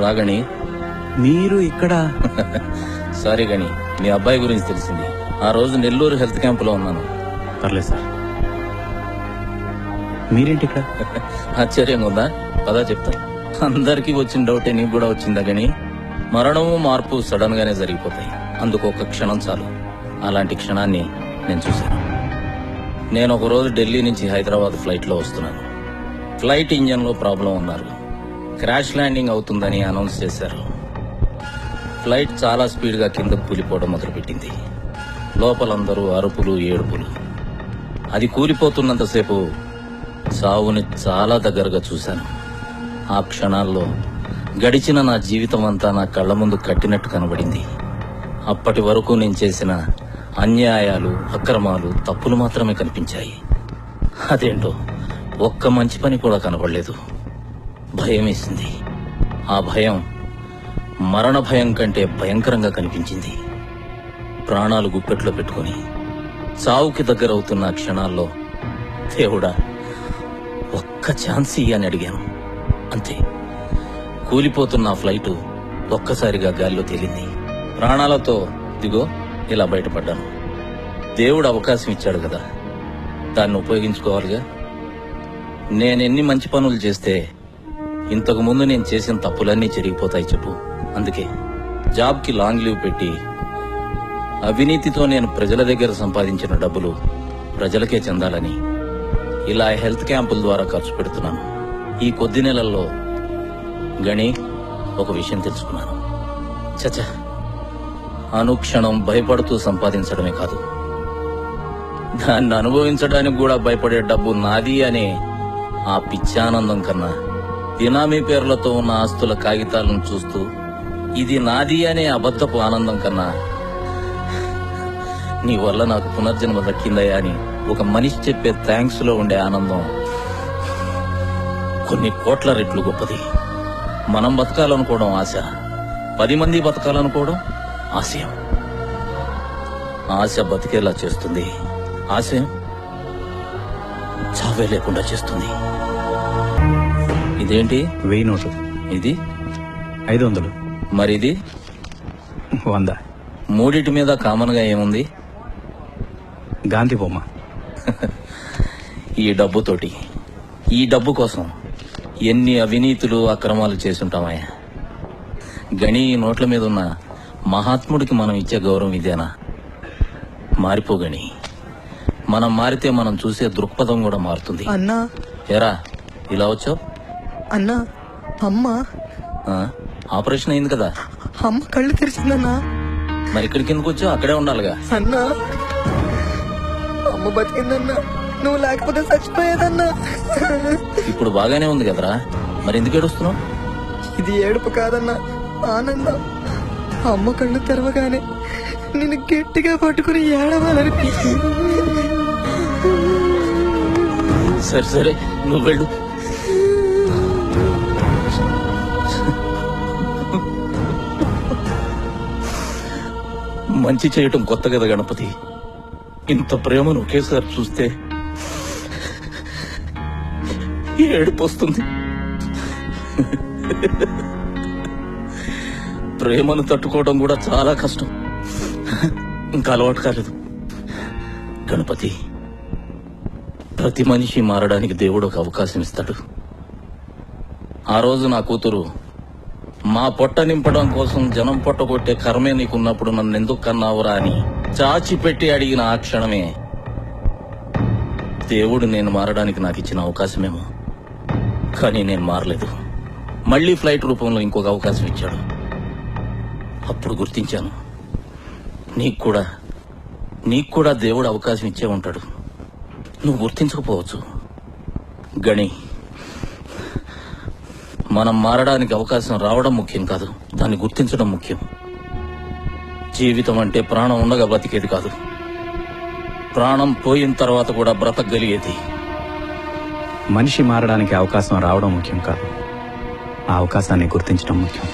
రాగణి, మీరు ఇక్కడ? సారీ గణి, మీ అబ్బాయి గురించి తెలిసింది. ఆ రోజు నెల్లూరు హెల్త్ క్యాంపులో ఉన్నాను. పర్లేదు సార్. మీరేంటి ఇక్కడ? ఆశ్చర్యంగా ఉందా? పదా చెప్తా. అందరికీ వచ్చిన డౌటే నీకు కూడా వచ్చిందా గణి? మరణము మార్పు సడన్ గానే జరిగిపోతాయి. అందుకు ఒక క్షణం చాలు. అలాంటి క్షణాన్ని నేను చూశాను. నేను ఒక రోజు ఢిల్లీ నుంచి హైదరాబాద్ ఫ్లైట్ లో వస్తున్నాను. ఫ్లైట్ ఇంజన్ లో ప్రాబ్లం ఉన్నారు. క్రాష్ ల్యాండింగ్ అవుతుందని అనౌన్స్ చేశారు. ఫ్లైట్ చాలా స్పీడ్ గా కిందకు కూలిపోవడం మొదలుపెట్టింది. లోపలందరూ అరుపులు, ఏడుపులు. అది కూలిపోతున్నంతసేపు సావుని చాలా దగ్గరగా చూశాను. ఆ క్షణాల్లో గడిచిన నా జీవితం అంతా నా కళ్ల ముందు కట్టినట్టు కనబడింది. అప్పటి వరకు నేను చేసిన అన్యాయాలు, అక్రమాలు, తప్పులు మాత్రమే కనిపించాయి. అదేంటో ఒక్క మంచి పని కూడా కనబడలేదు. భయం వేసింది. ఆ భయం మరణ భయం కంటే భయంకరంగా కనిపించింది. ప్రాణాలు గుప్పెట్లో పెట్టుకుని చావుకి దగ్గరవుతున్న క్షణాల్లో దేవుడా ఒక్క ఛాన్స్ అని అడిగాను. అంతే. కూలిపోతున్న ఫ్లైటు ఒక్కసారిగా గాలిలో తేలింది. ప్రాణాలతో దిగో ఇలా బయటపడ్డాను. దేవుడు అవకాశం ఇచ్చాడు కదా, దాన్ని ఉపయోగించుకోవాలిగా. నేనెన్ని మంచి పనులు చేస్తే ఇంతకు ముందు నేను చేసిన తప్పులన్నీ చెరిగిపోతాయి చెప్పు. అందుకే జాబ్కి లాంగ్ లీవ్ పెట్టి అవినీతితో నేను ప్రజల దగ్గర సంపాదించిన డబ్బులు ప్రజలకే చెందాలని ఇలా హెల్త్ క్యాంపుల ద్వారా ఖర్చు పెడుతున్నాను. ఈ కొద్ది నెలల్లో గణి ఒక విషయం తెలుసుకున్నాను. చచ్చా, అనుక్షణం భయపడుతూ సంపాదించడమే కాదు, దాన్ని అనుభవించడానికి కూడా భయపడే డబ్బు నాది అనే ఆ పిచ్చానందం కన్నా, బినామీ పేర్లతో ఉన్న ఆస్తుల కాగితాలను చూస్తూ ఇది నాది అనే అబద్ధపు ఆనందం కన్నా, నీ వల్ల నాకు పునర్జన్మ దక్కిందయ్యా అని ఒక మనిషి చెప్పే థ్యాంక్స్ లో ఉండే ఆనందం కొన్ని కోట్ల రెట్లు గొప్పది. మనం బతకాలనుకోవడం ఆశ, 10 మంది బతకాలనుకోవడం ఆశయం. ఆశ బతికేలా చేస్తుంది, ఆశయం చావే లేకుండా చేస్తుంది. ఇదేంటి? 1000 నోటు. ఇది 500. మరిది 100. మూడిటి మీద కామన్ గా ఏముంది? గాంధీ బొమ్మ. ఈ డబ్బుతోటి, ఈ డబ్బు కోసం ఎన్ని అవినీతులు, అక్రమాలు చేసుంటామయ్యా. గణి, నోట్ల మీద ఉన్న మహాత్ముడికి మనం ఇచ్చే గౌరవం ఇదేనా? మారిపోగని. మనం మారితే మనం చూసే దృక్పథం కూడా మారుతుంది. అన్నా, ఏరా ఇలా వచ్చావు? అన్నా, అమ్మ ఆపరేషన్ అయింది కదా. అమ్మ కళ్ళు తెరిచిందన్నా. మరి ఇక్కడికి ఎందుకు వచ్చావు? అక్కడే ఉండాలిగా. అన్నా, అమ్మ బతికిందన్నా. నువ్వు లేకపోతే చచ్చిపోయేదన్నా. ఇప్పుడు బాగానే ఉంది కదరా, మరి ఎందుకు ఏడుస్తున్నావు? ఇది ఏడుపు కాదన్నా, ఆనందం. అమ్మ కళ్ళు తెరవగానే నిన్ను గట్టిగా పట్టుకుని ఏడవాలనిపించింది. సరే సరే, నువ్వు వెళ్ళు. మంచి చేయటం కొత్త కదా గణపతి. ఇంత ప్రేమను ఒకేసారి చూస్తే ఏడుపు వస్తుంది. ప్రేమను తట్టుకోవడం కూడా చాలా కష్టం, ఇంకా అలవాటు కాలేదు. గణపతి, ప్రతి మనిషి మారడానికి దేవుడు ఒక అవకాశం ఇస్తాడు. ఆ రోజు నా కూతురు మా పొట్ట నింపడం కోసం జనం పొట్టగొట్టే కర్మే నీకున్నప్పుడు నన్ను ఎందుకు కన్నావురా అని చాచి పెట్టి అడిగిన ఆ క్షణమే దేవుడు నేను మారడానికి నాకు ఇచ్చిన అవకాశమేమో. కానీ నేను మారలేదు. మళ్లీ ఫ్లైట్ రూపంలో ఇంకొక అవకాశం ఇచ్చాడు. అప్పుడు గుర్తించాను, నీకు కూడా దేవుడు అవకాశం ఇచ్చే ఉంటాడు. నువ్వు గుర్తించకపోవచ్చు. గణి, మనం మారడానికి అవకాశం రావడం ముఖ్యం కాదు, దాన్ని గుర్తించడం ముఖ్యం. జీవితం అంటే ప్రాణం ఉండగా బ్రతికేది కాదు, ప్రాణం పోయిన తర్వాత కూడా బ్రతకగలిగేది. మనిషి మారడానికి అవకాశం రావడం ముఖ్యం కాదు, ఆ అవకాశాన్ని గుర్తించడం ముఖ్యం.